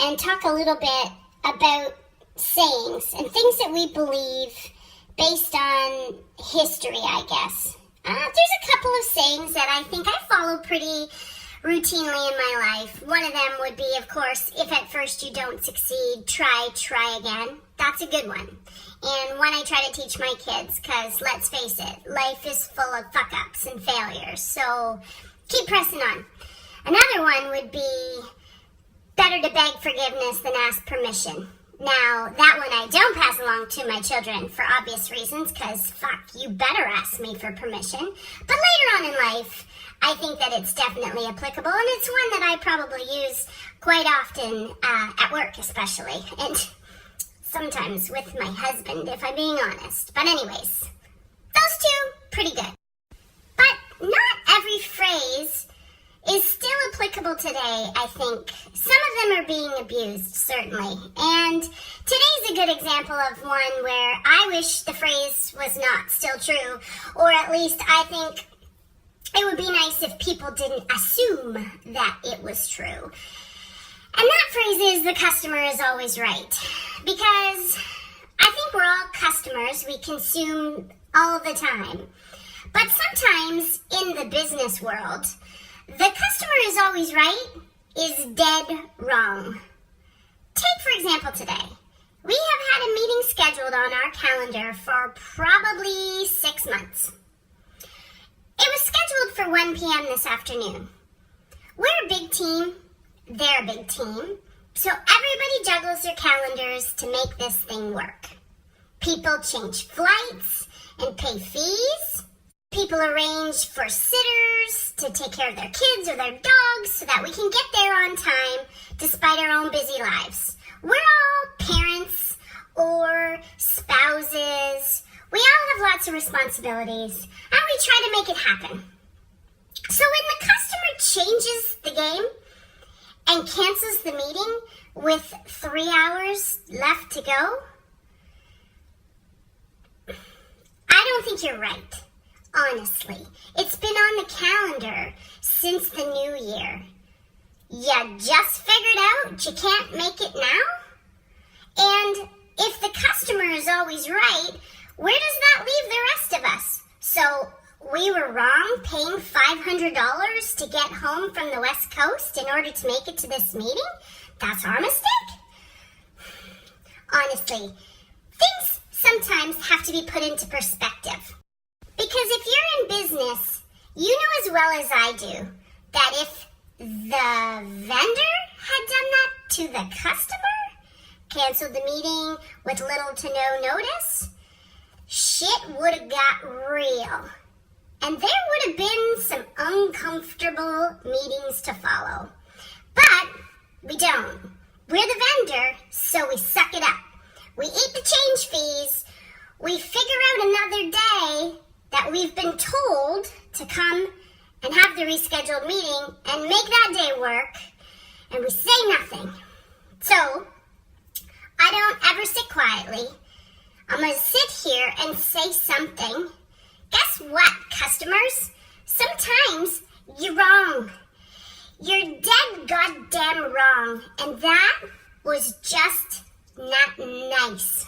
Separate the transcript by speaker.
Speaker 1: and talk a little bit about sayings and things that we believe based on history, I guess. There's a couple of sayings that I think I follow pretty routinely in my life. One of them would be, of course, if at first you don't succeed, try again. That's a good one. And one I try to teach my kids, because let's face it, life is full of fuck-ups and failures. So keep pressing on. Another one would be, better to beg forgiveness than ask permission. Now, that one I don't pass along to my children for obvious reasons, because, fuck, you better ask me for permission. But later on in life, I think that it's definitely applicable, and it's one that I probably use quite often at work especially, and sometimes with my husband, if I'm being honest. But anyways, those two, pretty good. But not every phrase is still applicable today, I think. Some of them are being abused, certainly. And today's a good example of one where I wish the phrase was not still true, or at least I think it would be nice if people didn't assume that it was true. And that phrase is, the customer is always right. Because I think we're all customers. We consume all the time. But sometimes in the business world, the customer is always right is dead wrong. Take, for example, today. We have had a meeting scheduled on our calendar for probably 6 months. It was scheduled for 1 p.m. this afternoon. We're a big team. They're a big team. So everybody juggles their calendars to make this thing work. People change flights and pay fees. People arrange for sitters to take care of their kids or their dogs so that we can get there on time despite our own busy lives. We're all parents or spouses. We all have lots of responsibilities, and we try to make it happen. So when the customer changes the game and cancels the meeting with 3 hours left to go, I don't think you're right. Honestly, it's been on the calendar since the new year. You just figured out you can't make it now? And if the customer is always right, where does that leave the rest of us? So we were wrong paying $500 to get home from the West Coast in order to make it to this meeting? That's our mistake? Honestly, things sometimes have to be put into perspective. Because if you're in business, you know as well as I do that if the vendor had done that to the customer, canceled the meeting with little to no notice, shit would have got real. And there would have been some uncomfortable meetings to follow. But we don't. We're the vendor, so we suck it up. We eat the change fees. We figure out another day that we've been told to come and have the rescheduled meeting and make that day work, and we say nothing. So, I don't ever sit quietly. I'm going to sit here and say something. Guess what, customers? Sometimes you're wrong. You're dead goddamn wrong, and that was just not nice.